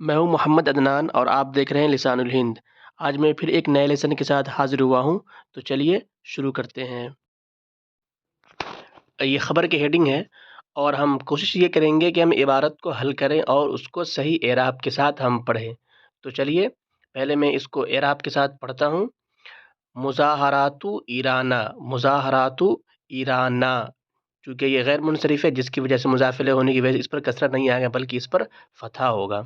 میں ہوں محمد عدنان اور آپ دیکھ رہے ہیں لسان الہند۔ آج میں پھر ایک نئے لیسن کے ساتھ حاضر ہوا ہوں، تو چلیے شروع کرتے ہیں۔ یہ خبر کی ہیڈنگ ہے اور ہم کوشش یہ کریں گے کہ ہم عبارت کو حل کریں اور اس کو صحیح اعراب کے ساتھ ہم پڑھیں۔ تو چلیے پہلے میں اس کو اعراب کے ساتھ پڑھتا ہوں۔ مظاہرات ایرانہ، مظاہرات ایرانہ، چونکہ یہ غیر منصرف ہے جس کی وجہ سے مضافلے ہونے کی وجہ سے اس پر کسرہ نہیں آئے گا بلکہ اس پر فتحہ ہوگا۔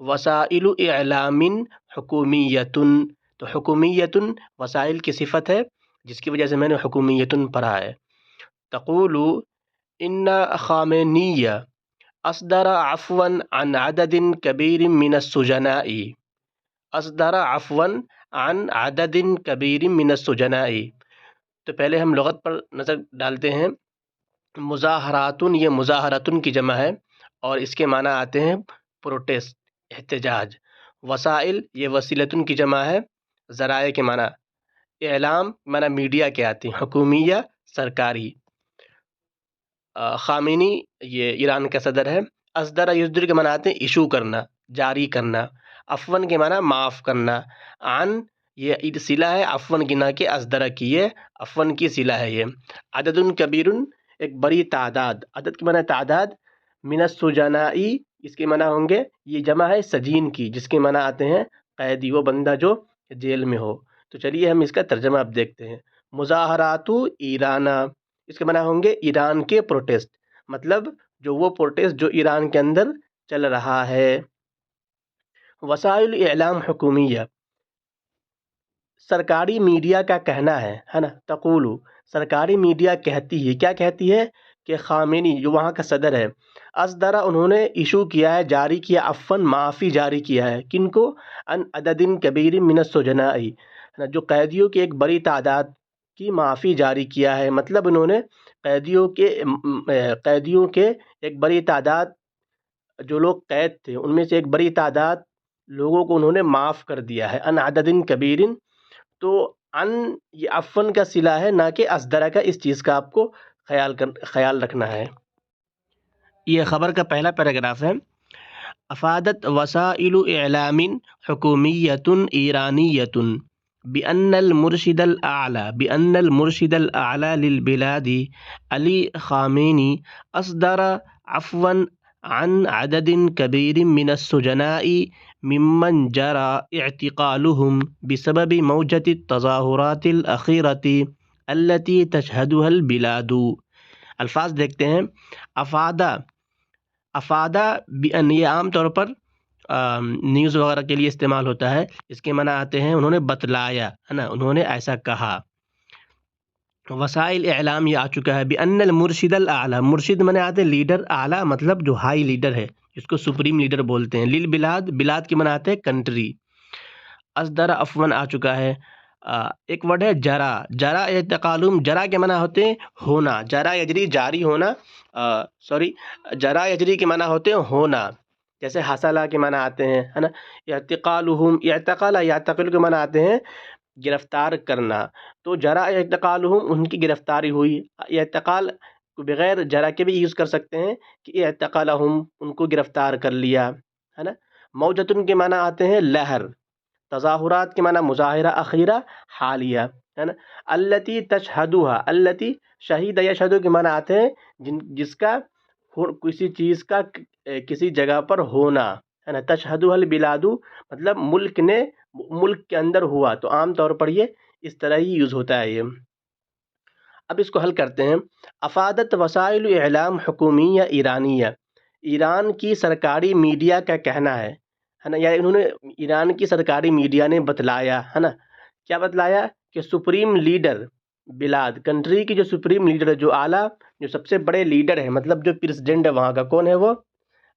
وسائل اعلام حکومیتن، تو حکومیتن وسائل کی صفت ہے جس کی وجہ سے میں نے حکومیتن پڑھا ہے۔ تقول ان خامنئی اصدر عفوا عن عدد کبیر من السجناء، اصدر عفوا عن عدد کبیر من السجناء۔ تو پہلے ہم لغت پر نظر ڈالتے ہیں۔ مظاہراتن یہ مظاہرتن کی جمع ہے اور اس کے معنی آتے ہیں پروٹیسٹ، احتجاج۔ وسائل یہ وسیلتن کی جمع ہے، ذرائع کے معنی۔ اعلام معنی میڈیا کے آتے ہیں، حکومیہ سرکاری۔ خامنئی یہ ایران کا صدر ہے۔ اصدر یصدر کے معنی آتے ہیں ایشو کرنا، جاری کرنا۔ عفواً کے معنی معاف کرنا۔ عن یہ صلہ ہے عفواً کی، نہ کہ اصدر کی، یہ عفواً کی صلہ ہے یہ۔ عدد کبیر ایک بڑی تعداد، عدد کے معنی تعداد۔ من السجناء اس کے معنی ہوں گے، یہ جمع ہے سجین کی جس کے معنی آتے ہیں قیدی، وہ بندہ جو جیل میں ہو۔ تو چلیے ہم اس کا ترجمہ اب دیکھتے ہیں۔ مظاہرات ایرانہ اس کے معنی ہوں گے ایران کے پروٹیسٹ، مطلب جو وہ پروٹیسٹ جو ایران کے اندر چل رہا ہے۔ وسائل اعلام حکومیہ سرکاری میڈیا کا کہنا ہے نا۔ تقول سرکاری میڈیا کہتی ہے، کیا کہتی ہے کہ خامنئی جو وہاں کا صدر ہے، اصدرا انہوں نے ایشو کیا ہے، جاری کیا، عفواً معافی جاری کیا ہے، کن کو؟ ان عدد کبیر من السجناء جو قیدیوں کی ایک بڑی تعداد کی معافی جاری کیا ہے، مطلب انہوں نے قیدیوں کے ایک بڑی تعداد جو لوگ قید تھے ان میں سے ایک بڑی تعداد لوگوں کو انہوں نے معاف کر دیا ہے۔ ان عدد کبیر، تو ان یہ عفواً کا صلہ ہے نہ کہ اصدرا کا، اس چیز کا آپ کو خیال رکھنا ہے۔ یہ خبر کا پہلا پیراگراف ہے۔ افادت وسائل اعلام حکومیۃ ایرانیۃ بأن المرشد الأعلى للبلاد علی خامنئی اصدر عفوا عن عدد كبير من السجناء ممن جرى اعتقالهم بسبب موجة التظاهرات الأخيرة التي تشهدها البلاد۔ الفاظ دیکھتے ہیں۔ افادہ بأن یہ عام طور پر نیوز وغیرہ کے لیے استعمال ہوتا ہے، اس کے معنی آتے ہیں انہوں نے بتلایا، ہے نا، انہوں نے ایسا کہا۔ وسائل اعلام یہ آ چکا ہے۔ بأن المرشد الاعلیٰ، مرشد معنی آتے ہیں لیڈر، اعلیٰ مطلب جو ہائی لیڈر ہے جس کو سپریم لیڈر بولتے ہیں۔ للبلاد، بلاد کے معنی آتے ہیں کنٹری۔ اصدر عفواً آ چکا ہے۔ ایک ورڈ ہے جرا، جرا اعتقالہم، جرا کے معنی ہوتے ہیں ہونا، جرا یجری جاری ہونا، جرا یجری کے معنی ہوتے ہیں ہونا، جیسے حصلہ کے معنی آتے ہیں، ہے نا۔ اعتقالہم، اعتقال یعتقل کے معنی آتے ہیں گرفتار کرنا، تو جرا اعتقالہم ان کی گرفتاری ہوئی۔ اعتقال کو بغیر جرا کے بھی یوز کر سکتے ہیں کہ اعتقالہم ان کو گرفتار کر لیا، ہے نا۔ موجتن کے معنی آتے ہیں لہر، تظاہرات کے معنی مظاہرہ اخیرہ حالیہ، ہے نا۔ التی تشہدھا، التی شہید یشہد کے معنی آتے ہیں جس کا کسی چیز کا کسی جگہ پر ہونا، ہے نا۔ تشہدھا البلاد مطلب ملک کے اندر ہوا، تو عام طور پر یہ اس طرح ہی یوز ہوتا ہے یہ۔ اب اس کو حل کرتے ہیں۔ افادت وسائل اعلام حکومیہ ایرانیہ، ایران کی سرکاری میڈیا کا کہنا ہے نا، یا انہوں نے ایران کی سرکاری میڈیا نے بتلایا، ہے نا، کیا بتلایا کہ سپریم لیڈر بلاد، کنٹری کی جو سپریم لیڈر ہے، جو اعلیٰ، جو سب سے بڑے لیڈر ہیں، مطلب جو پریزیڈنٹ ہے وہاں کا، کون ہے وہ؟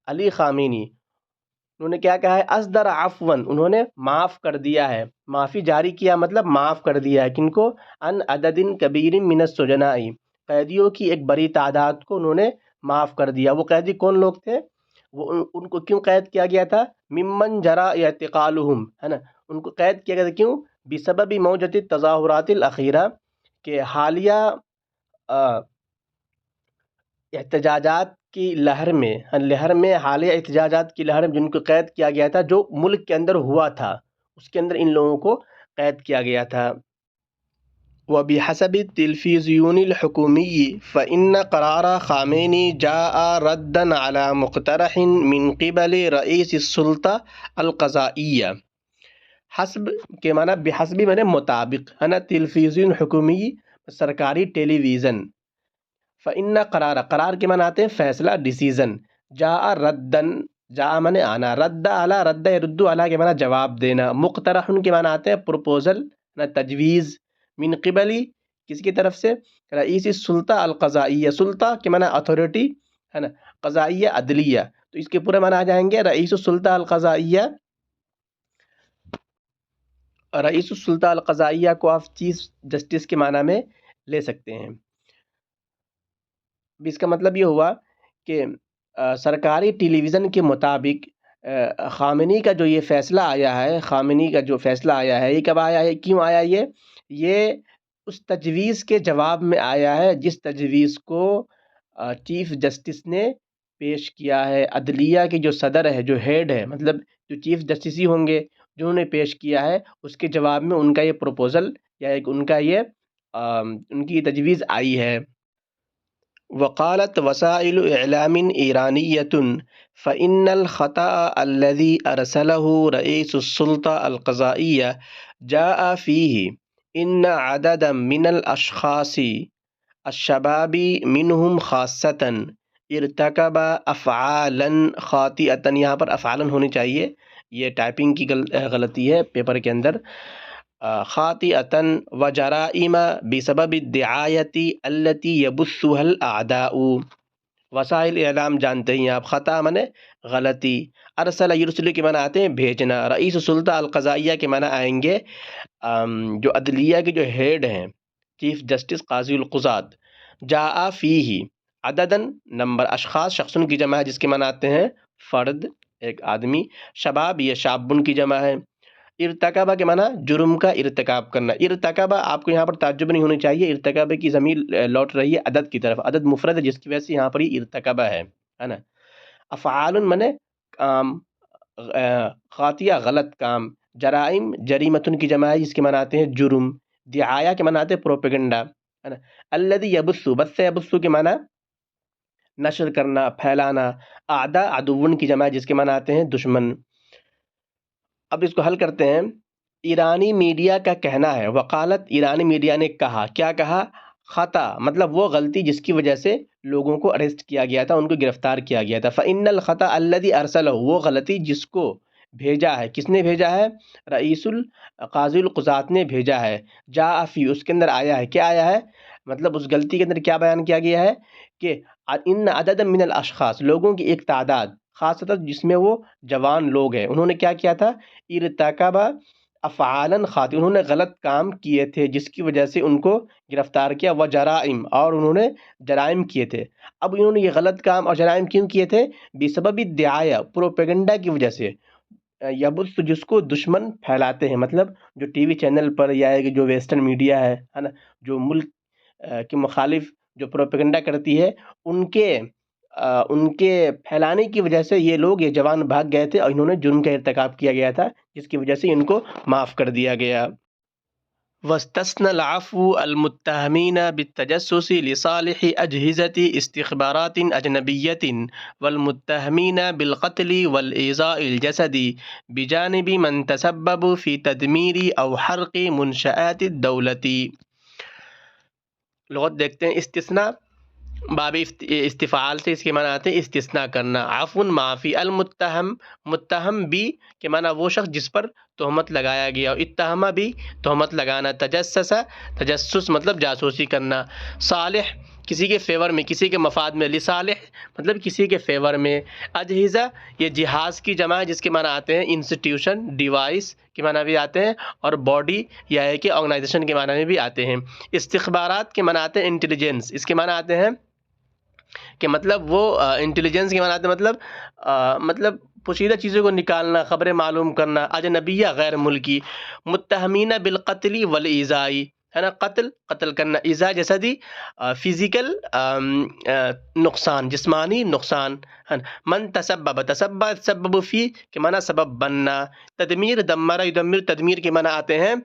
علی خامنئی۔ انہوں نے کیا کہا ہے؟ اصدر عفواً انہوں نے معاف کر دیا ہے، معافی جاری کیا مطلب معاف کر دیا ہے، کن کو؟ ان عدد کبیر من السجناء قیدیوں کی ایک بڑی تعداد کو انہوں نے معاف کر دیا۔ وہ قیدی کون لوگ تھے؟ وہ ان کو کیوں قید کیا گیا تھا؟ ممن جرا اعتقالہم، ہے نا، ان کو قید کیا گیا تھا کیوں؟ بسبب موجۃ التظاہرات الاخیرہ کہ حالیہ احتجاجات کی لہر میں حالیہ احتجاجات کی لہر میں جن کو قید کیا گیا تھا، جو ملک کے اندر ہوا تھا اس کے اندر ان لوگوں کو قید کیا گیا تھا۔ وبحسب التلفزيون الحكومي فإن قرار خامنئي جاء ردا على مقترح من قبل رئيس السلطة القضائية۔ حسب کے معنی بحسبی معنی مطابق ہے نا، تلفزیون حکومی سرکاری ٹیلی ویژن، فإن قرار کے معنی آتے ہیں فیصلہ، ڈیسیزن، جاء ردن، جاء معنی آنا، رد اعلیٰ، رد يرد اعلیٰ کے معنی جواب دینا، مقترح کے معنی آتے ہیں پروپوزل، تجویز، من قبلی کسی کی طرف سے، رئیس السلطہ القضائیہ، سلطہ کے معنی اتھارٹی ہے نا، قضائیہ عدلیہ، تو اس کے پورے معنی آ جائیں گے رئیس السلطہ القضائیہ۔ رئیس السلطہ القضائیہ کو آپ چیف جسٹس کے معنی میں لے سکتے ہیں۔ اس کا مطلب یہ ہوا کہ سرکاری ٹیلی ویژن کے مطابق خامنئی کا جو یہ فیصلہ آیا ہے، خامنئی کا جو فیصلہ آیا ہے، یہ کب آیا ہے، کیوں آیا یہ اس تجویز کے جواب میں آیا ہے جس تجویز کو چیف جسٹس نے پیش کیا ہے۔ عدلیہ کے جو صدر ہے، جو ہیڈ ہے، مطلب جو چیف جسٹس ہی ہوں گے، جو انہوں نے پیش کیا ہے، اس کے جواب میں ان کا یہ پروپوزل یا ان کا یہ ان کی تجویز آئی ہے۔ وقالت وسائل اعلام ایرانیۃ فإن الخطأ الذي أرسله رئيس السلطة القضائية جاء فيه إن عددا من الأشخاص الشباب منهم خاصة ارتكب أفعالا خاطئة، یہاں پر افعالا ہونی چاہیے، یہ ٹائپنگ کی غلطی ہے پیپر کے اندر، خاطئة وجرائم بسبب الدعاية التي يبثها الأعداء۔ وسائل اعلام جانتے ہیں آپ، خطا معنی غلطی، ارسل یرسل کے معنی آتے ہیں بھیجنا، رئیس السلطہ القضائیہ کے معنی آئیں گے جو عدلیہ کے جو ہیڈ ہیں، چیف جسٹس قاضی القضات، جاء فیہ عددن نمبر، اشخاص شخصن کی جمع ہے جس کے معنی آتے ہیں فرد، ایک آدمی، شباب یہ شابن کی جمع ہے، ارتکبہ کے معنی جرم کا ارتکاب کرنا، ارتکبہ آپ کو یہاں پر تعجب نہیں ہونی چاہیے، ارتکبہ کی ضمیر لوٹ رہی ہے عدد کی طرف، عدد مفرد ہے جس کی وجہ سے یہاں پر یہ ارتکبہ ہے نا۔ افعال معنی کام، خاطیہ غلط کام، جرائم جریمتن کی جمع ہے جس کے معنی آتے ہیں جرم، دعایا کے معنی آتے ہیں پروپیگنڈا ہے نا، الذی یبث، بث یبث کے معنی نشر کرنا، پھیلانا، اعداء عدون کی جمع ہے جس کے معنی آتے ہیں دشمن۔ اب اس کو حل کرتے ہیں۔ ایرانی میڈیا کا کہنا ہے، وقالت ایرانی میڈیا نے کہا، کیا کہا، خطا مطلب وہ غلطی جس کی وجہ سے لوگوں کو اریسٹ کیا گیا تھا، ان کو گرفتار کیا گیا تھا، فإن الخطأ الذي ارسله، وہ غلطی جس کو بھیجا ہے، کس نے بھیجا ہے، رئیس القاضی القضات نے بھیجا ہے، جاء فی، اس کے اندر آیا ہے، کیا آیا ہے، مطلب اس غلطی کے اندر کیا بیان کیا گیا ہے کہ ان عدد من الاشخاص، لوگوں کی ایک تعداد، خاصتاً جس میں وہ جوان لوگ ہیں، انہوں نے کیا کیا تھا، ارتکبہ افعالاً خاطئ، انہوں نے غلط کام کیے تھے جس کی وجہ سے ان کو گرفتار کیا، و جرائم، اور انہوں نے جرائم کیے تھے۔ اب انہوں نے یہ غلط کام اور جرائم کیوں کیے تھے، بسبب الدعایہ، پروپیگنڈا کی وجہ سے، یبث جس کو دشمن پھیلاتے ہیں، مطلب جو ٹی وی چینل پر یا جو ویسٹرن میڈیا ہے نا، جو ملک کے مخالف جو پروپیگنڈا کرتی ہے، ان کے پھیلانے کی وجہ سے یہ لوگ، یہ جوان بھاگ گئے تھے اور انہوں نے جرم کا ارتکاب کیا گیا تھا جس کی وجہ سے ان کو معاف کر دیا گیا۔ واستثنى العفو المتهمين بالتجسس لصالح أجهزة استخبارات أجنبية والمتهمين بالقتل والإيذاء الجسدي بجانب من تسبب في تدمير أو حرق منشآت الدولة۔ لغت دیکھتے ہیں، استثناء باب استفعال سے اس کے معنی آتے ہیں استثناء کرنا، عفو معافی، المتہم متہم بھی کے معنی وہ شخص جس پر تہمت لگایا گیا، اتہمہ بھی تہمت لگانا، تجسس مطلب جاسوسی کرنا، صالح کسی کے فیور میں، کسی کے مفاد میں، لصالح مطلب کسی کے فیور میں، اجہزہ یہ جہاز کی جمع ہے جس کے معنی آتے ہیں انسٹیٹیوشن، ڈیوائس کے معنی بھی آتے ہیں، اور باڈی یا ہے کہ آرگنائزیشن کے معنی میں بھی آتے ہیں، استخبارات کے معنی آتے ہیں انٹیلیجنس، اس کے معنی آتے ہیں کہ مطلب وہ انٹیلیجنس کے معنی آتے ہیں مطلب پوشیدہ چیزوں کو نکالنا، خبریں معلوم کرنا، اجنبیہ غیر ملکی، متہمین بالقتل والایذاء ہے نا، قتل کرنا، ایذا جسدی فزیکل نقصان، جسمانی نقصان، ہے نا۔ من تسبب فی کے معنی سبب بننا، تدمیر دمرہ یدمر، تدمیر کے معنی آتے ہیں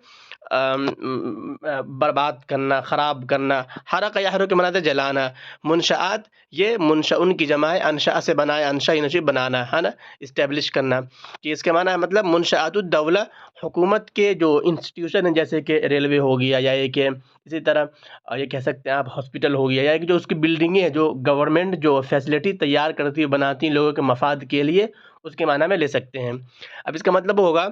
برباد کرنا، خراب کرنا، حرق یحرق کے معنی آتے ہیں جلانا، منشآت یہ منشأن کی جمع ہے، انشاء سے بنایا، انشاء نشی بنانا، ہے نا، اسٹیبلش کرنا، کہ اس کے معنی ہے مطلب منشآت الدولہ، حکومت کے جو انسٹیٹیوشن ہیں جیسے کہ ریلوے ہو گیا، یا یہ کہ اسی طرح یہ کہہ سکتے ہیں آپ ہاسپٹل ہو گیا، یا کہ جو اس کی بلڈنگیں ہیں جو گورنمنٹ جو فیسلٹی تیار کرتی ہے بناتی ہیں لوگوں کے مفاد کے لیے، اس کے معنی میں لے سکتے ہیں۔ اب اس کا مطلب ہوگا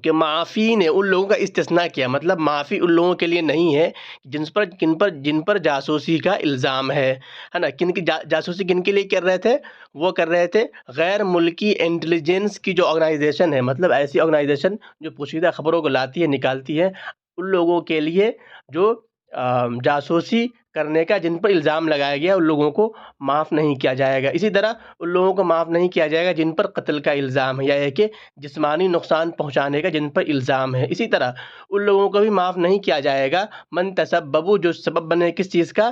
کہ معافی نے ان لوگوں کا استثناء کیا، مطلب معافی ان لوگوں کے لیے نہیں ہے جن پر جاسوسی کا الزام ہے نا۔ کن کی جاسوسی کن کے لیے کر رہے تھے؟ وہ کر رہے تھے غیر ملکی انٹیلیجنس کی جو آرگنائزیشن ہے، مطلب ایسی آرگنائزیشن جو پوشیدہ خبروں کو لاتی ہے، نکالتی ہے، ان لوگوں کے لیے جو جاسوسی کرنے کا جن پر الزام لگایا گیا، ان لوگوں کو معاف نہیں کیا جائے گا۔ اسی طرح ان لوگوں کو معاف نہیں کیا جائے گا جن پر قتل کا الزام ہے، یا یہ کہ جسمانی نقصان پہنچانے کا جن پر الزام ہے۔ اسی طرح ان لوگوں کو بھی معاف نہیں کیا جائے گا من تسببو، جو سبب بنے کس چیز کا،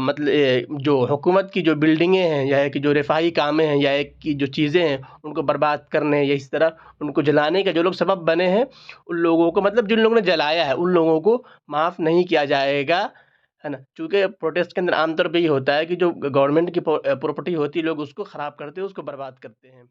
مطلب جو حکومت کی جو بلڈنگیں ہیں، یا کہ جو رفاہی کامیں ہیں، یا ایک کی جو چیزیں ہیں ان کو برباد کرنے یا اس طرح ان کو جلانے کا جو لوگ سبب بنے ہیں، ان لوگوں کو مطلب جن لوگوں نے جلایا ہے ان لوگوں کو معاف نہیں کیا جائے گا، ہے نا۔ چونکہ پروٹیسٹ کے اندر عام طور پہ یہ ہوتا ہے کہ جو گورنمنٹ کی پراپرٹی ہوتی ہے لوگ اس کو خراب کرتے ہیں، اس کو برباد کرتے ہیں۔